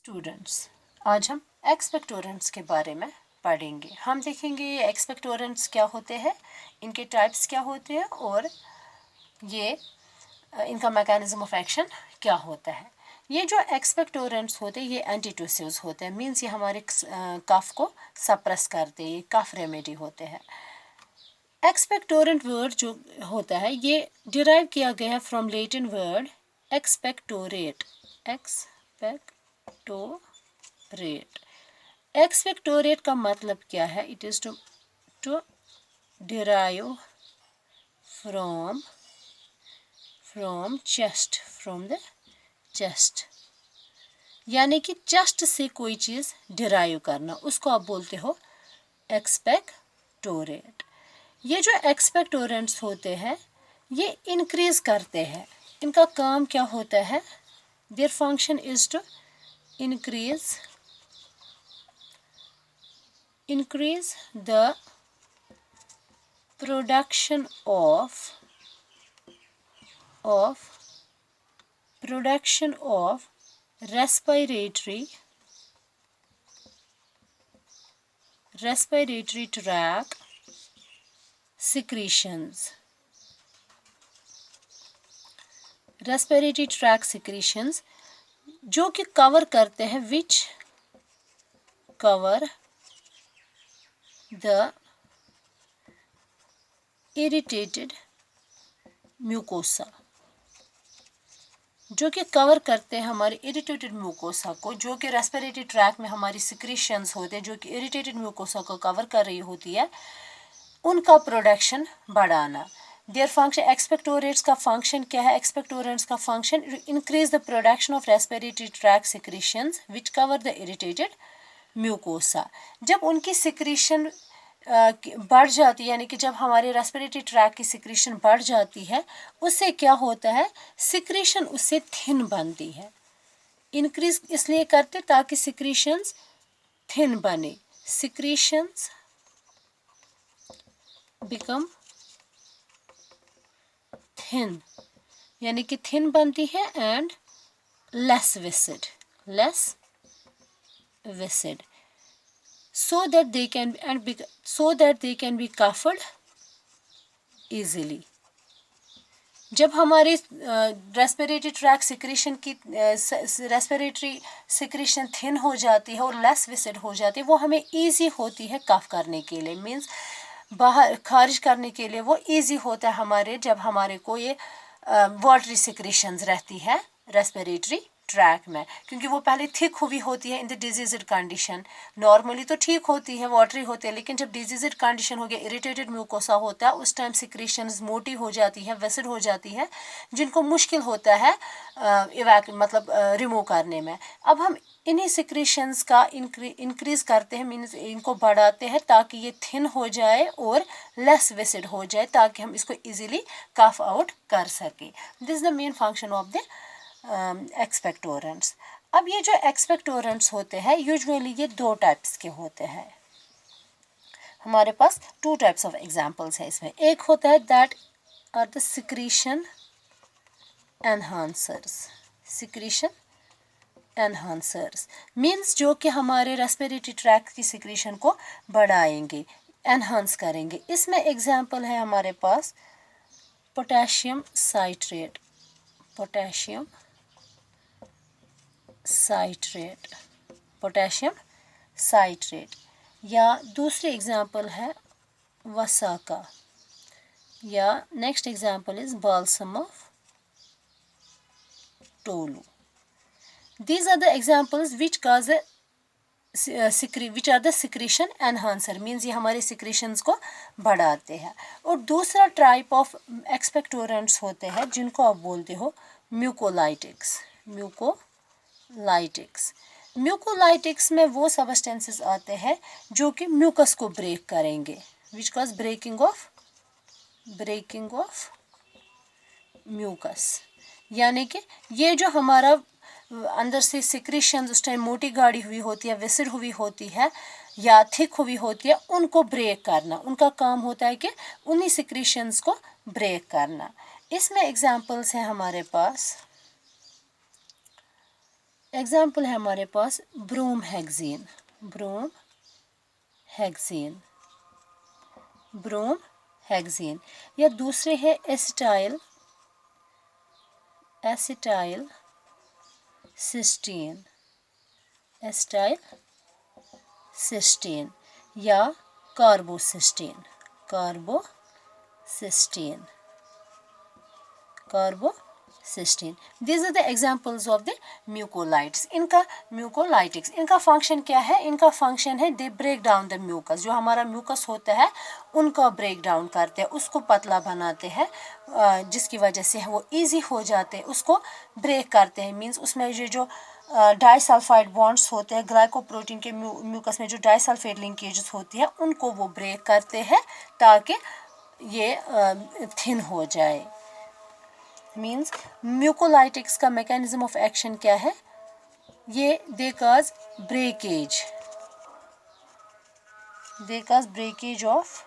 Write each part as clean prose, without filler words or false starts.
Students, आज हम expectorants के बारे में पढ़ेंगे। हम देखेंगे ये एक्सपेक्टोरेंट्स क्या होते हैं, इनके टाइप्स क्या होते हैं और ये इनका मैकेनिज्म ऑफ एक्शन क्या होता है। ये जो एक्सपेक्टोरेंट्स होते हैं ये एंटीटूसिव्स होते हैं, मीन्स ये हमारे कफ को सप्रेस करते हैं, ये कफ रेमेडी होते हैं। एक्सपेक्टोरेंट वर्ड जो होता है ये डिराइव किया गया है from Latin word expectorate. Expectorate का मतलब क्या है? It is to derive from chest, from the chest, यानी कि चेस्ट से कोई चीज डिराइव करना, उसको आप बोलते हो एक्सपेक्टोरेट। ये जो एक्सपेक्टोरेंट्स होते हैं ये इंक्रीज करते हैं। इनका काम क्या होता है? Their function is to increase the production of respiratory tract secretions. Respiratory tract secretions जो कि कवर करते हैं, विच कवर द इरिटेटेड म्यूकोसा, जो कि कवर करते हैं हमारे इरिटेटेड म्यूकोसा को, जो कि रेस्पिरेटरी ट्रैक में हमारी सिक्रीशंस होते हैं जो कि इरिटेटेड म्यूकोसा को कवर कर रही होती है, उनका प्रोडक्शन बढ़ाना। देयर फंक्शन, एक्सपेक्टोरेट्स का फंक्शन क्या है? एक्सपेक्टोरेंट्स का function increase the production of respiratory tract secretions which cover the irritated mucosa. जब उनकी सिक्रीशन बढ़ जाती है, यानी कि जब हमारे रेस्पिरेटरी ट्रैक की सिक्रीशन बढ़ जाती है, उससे क्या होता है? सिक्रीशन उससे थिन बनती है। इंक्रीज इसलिए करते ताकि सिक्रीशंस थिन बने। सिक्रीशंस बिकम थिन, यानी कि थिन बनती है and less viscid so that they can be coughed easily. जब हमारे रेस्पिरेटरी ट्रैक सिक्रीशन की रेस्पिरेटरी सिक्रीशन थिन हो जाती है और लेस विसिड हो जाती है, वो हमें इजी होती है कफ करने के लिए, मींस बाहर खारिज करने के लिए वो इजी होता है हमारे, जब हमारे को ये वाटरी सिक्रीशंस रहती है रेस्पिरेटरी ट्रैक में, क्योंकि वो पहले थिक हुई होती है in the diseased condition. Normally तो ठीक होती है, वाटरी होती है, लेकिन जब डिजीज्ड कंडीशन हो गया, इरिटेटेड म्यूकोसा होता है, उस टाइम सिक्रीशंस मोटी हो जाती है, विसिड हो जाती है, जिनको मुश्किल होता है रिमूव करने में। अब हम इन्हीं सिक्रीशंस का इंक्रीज करते हैं, मीन्स इनको बढ़ाते हैं ताकि ये थिन हो जाए और लेस विसिड हो जाए, ताकि हम इसको इजीली कफ आउट कर सकें। This is the main function of the expectorants. अब ये जो एक्सपेक्टोरेंट्स होते हैं यूजुअली ये दो टाइप्स के होते हैं। हमारे पास टू टाइप्स ऑफ एग्जांपल्स है इसमें। एक होता है that are the secretion enhancers, means जो कि हमारे रेस्पिरेटरी ट्रैक की सिक्रीशन को बढ़ाएंगे, एनहांस करेंगे। इसमें एग्जांपल है हमारे पास पोटेशियम साइट्रेट, या दूसरी एग्जांपल है वसाका, या next example is balsam of tolu. These are the examples which cause which are the secretion enhancer, means ये हमारे secretions को बढ़ाते हैं। और दूसरा टाइप ऑफ एक्सपेक्टोरेंट्स होते हैं जिनको आप बोलते हो म्यूकोलाइटिक्स में वो सबस्टेंसेस आते हैं जो कि म्यूकस को ब्रेक करेंगे, which cause breaking of mucus, यानी कि ये जो हमारा अंदर से सिक्रीशन उस टाइम मोटी गाड़ी हुई होती है, विसिड हुई होती है या थिक हुई होती है, उनको ब्रेक करना, उनका काम होता है कि उन्हीं सिक्रीशंस को ब्रेक करना। इसमें एग्जांपल्स हैं हमारे पास एग्जाम्पल है हमारे पास bromhexine, bromhexine, bromhexine, या दूसरे है acetyl, acetylcysteine, acetylcysteine, या carbocisteine, carbocisteine, carbocisteine. These are the examples of the mucolytes. इनका म्यूकोलाइटिक्स, इनका फंक्शन क्या है? इनका फंक्शन है they break down the mucus. जो हमारा म्यूकस होता है उनका ब्रेक डाउन करते हैं, उसको पतला बनाते हैं, जिसकी वजह से वो इजी हो जाते हैं, उसको ब्रेक करते हैं. मींस उसमें जो डाइसल्फाइड बॉन्ड्स होते हैं, ग्लाइकोप्रोटीन के म्यूकस में जो डाइसल्फाइड लिंकेजेस होती है उनको वो ब्रेक करते हैं ताकि ये थिन हो जाए. मीन्स म्यूकोलाइटिक्स का मैकेनिज्म ऑफ एक्शन क्या है? ये they cause breakage, they cause breakage of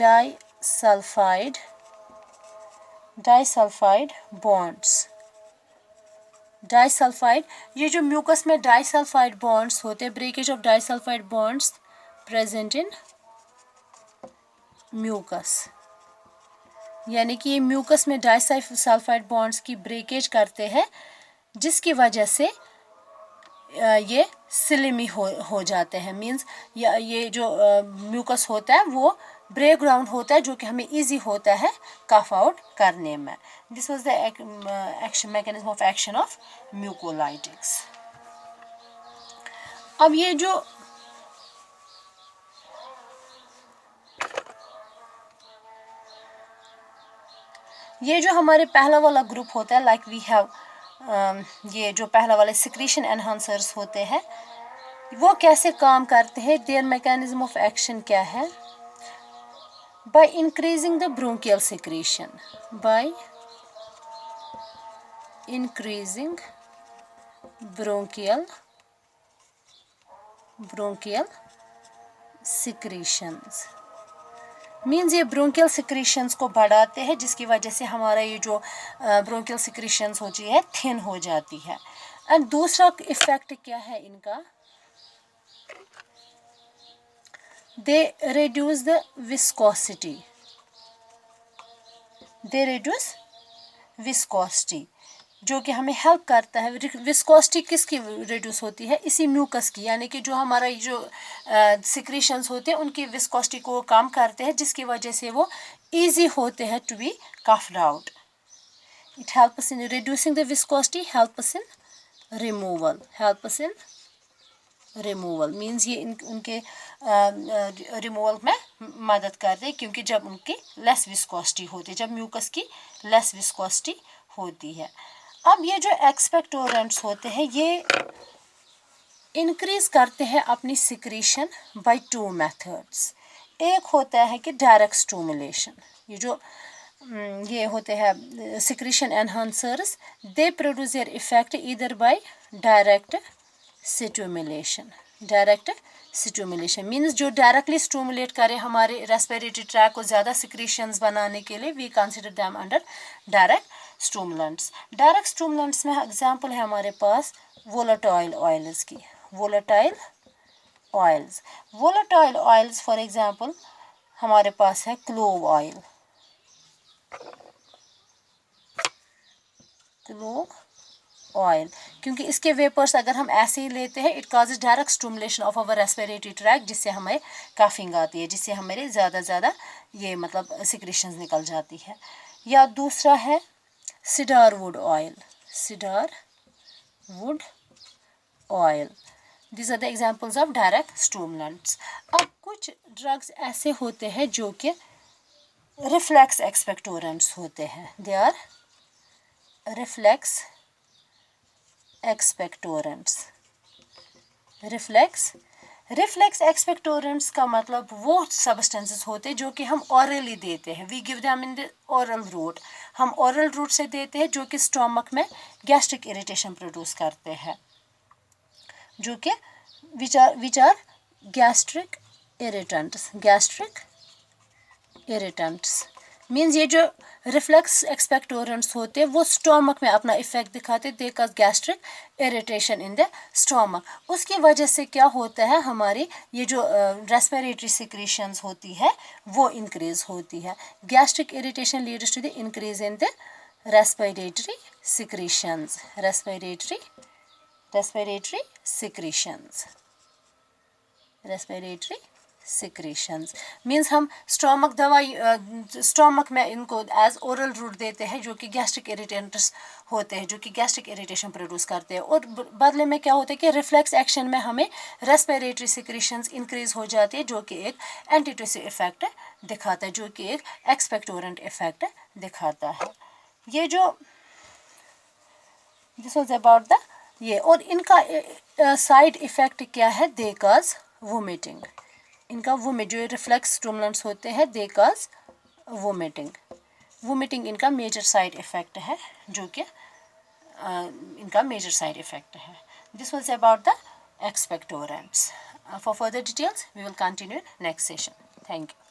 disulphide bonds. Disulphide, ये जो म्यूकस में डाइसल्फाइड बॉन्ड्स होते हैं, breakage of disulphide bonds present in mucus, यानी कि ये म्यूकस में डाइसल्फाइड बॉन्ड्स की ब्रेकेज करते हैं, जिसकी वजह से ये सिलिमी हो जाते हैं. मींस ये जो म्यूकस होता है वो ब्रेक डाउन होता है, जो कि हमें इजी होता है कफ आउट करने में. This was the action mechanism of action of mucolytics. अब ये जो हमारे पहला वाला ग्रुप होता है, लाइक वी हैव, ये जो पहला वाले सिक्रीशन एनहांसर्स होते हैं, वो कैसे काम करते हैं? देयर मैकेनिज्म ऑफ एक्शन क्या है? By increasing the bronchial secretion, by increasing bronchial secretions. Means ये ब्रोंकियल सिक्रीशंस को बढ़ाते हैं, जिसकी वजह से हमारा ये जो ब्रोंकियल सिक्रीशंस होती है थिन हो जाती है. एंड दूसरा इफेक्ट क्या है इनका? They reduce the viscosity, they reduce viscosity, जो कि हमें हेल्प करता है. विस्कोसिटी किसकी रिड्यूस होती है? इसी म्यूकस की, यानी कि जो हमारा जो सिक्रीशंस होते हैं उनकी विस्कोसिटी को कम करते हैं, जिसकी वजह से वो इजी होते हैं to be coughed out. It helps in reducing the viscosity, helps in removal, helps in removal. Means ये उनके रिमूवल में मदद करते हैं, क्योंकि जब उनकी लेस विस्कोसिटी होती है, जब म्यूकस की लेस विस्कोसिटी होती है. अब ये जो एक्सपेक्टोरेंट्स होते हैं ये इंक्रीज करते हैं अपनी सिक्रीशन बाय टू मेथड्स. एक होता है कि डायरेक्ट स्टिमुलेशन. ये जो ये होते हैं secretion enhancers, they produce their effect either by direct stimulation. Direct stimulation means जो डायरेक्टली स्टिमुलेट करे हमारे रेस्पिरेटरी ट्रैक को ज़्यादा सिक्रीशंस बनाने के लिए, we consider them under direct stimulants. Direct stimulants में एग्जांपल है हमारे पास वोलेटाइल ऑयल्स की. Volatile oils, volatile oils for example हमारे पास है क्लोव ऑयल, क्लोव ऑयल, क्योंकि इसके वेपर्स अगर हम ऐसे ही लेते हैं, it causes direct stimulation of our respiratory tract, जिससे हमें कफिंग आती है, जिससे हमारे ज़्यादा ये मतलब सिक्रीशंस निकल जाती है. या दूसरा है cedar would oil, cedar would oil. These are the examples of direct stimulants. अब कुछ ड्रग्स ऐसे होते हैं जो कि रिफ्लेक्स एक्सपेक्टोरेंट्स होते हैं. They are reflex expectorants. Reflex expectorants का मतलब वो सब्सटेंसेस होते हैं जो कि हम ऑरली देते हैं. We give them in the oral route. हम ओरल रूट से देते हैं, जो कि स्टोमक में गैस्ट्रिक इरिटेशन प्रोड्यूस करते हैं, जो कि which are gastric irritants. Gastric irritants means ये जो रिफ्लेक्स एक्सपेक्टोरेंट्स होते हैं वो स्टोमक में अपना इफेक्ट दिखाते, they cause gastric irritation in the stomach. उसकी वजह से क्या होता है, हमारी ये जो रेस्पिरेटरी सिक्रीशंस होती है वो इंक्रीज होती है। Gastric irritation leads to the increase in the respiratory secretions, respiratory secretions, respiratory secretions. Means हम स्टोमक दवाई स्टोमक में इनको एज ओरल रूट देते हैं जो कि गैस्ट्रिक इरिटेंट्स होते हैं, जो कि गैस्ट्रिक इरिटेशन प्रोड्यूस करते हैं, और बदले में क्या होता है कि रिफ्लेक्स एक्शन में हमें रेस्पिरेटरी सिक्रीशंस इंक्रीज हो जाती है जो कि एक एंटीट्यूसिव इफेक्ट दिखाता है, जो कि एक एक्सपेक्टोरेंट इफेक्ट दिखाता है। ये जो दिस वॉज अबाउट द ये, और इनका साइड इफेक्ट क्या है, दे कॉज वोमिटिंग। इनका वोमिट जो रिफ्लेक्स स्टिमुलेंट्स होते हैं दे कॉज वोमिटिंग। वोमिटिंग इनका मेजर साइड इफेक्ट है, जो कि इनका मेजर साइड इफेक्ट है। This was about the expectorants. For further details we will continue next session. Thank you.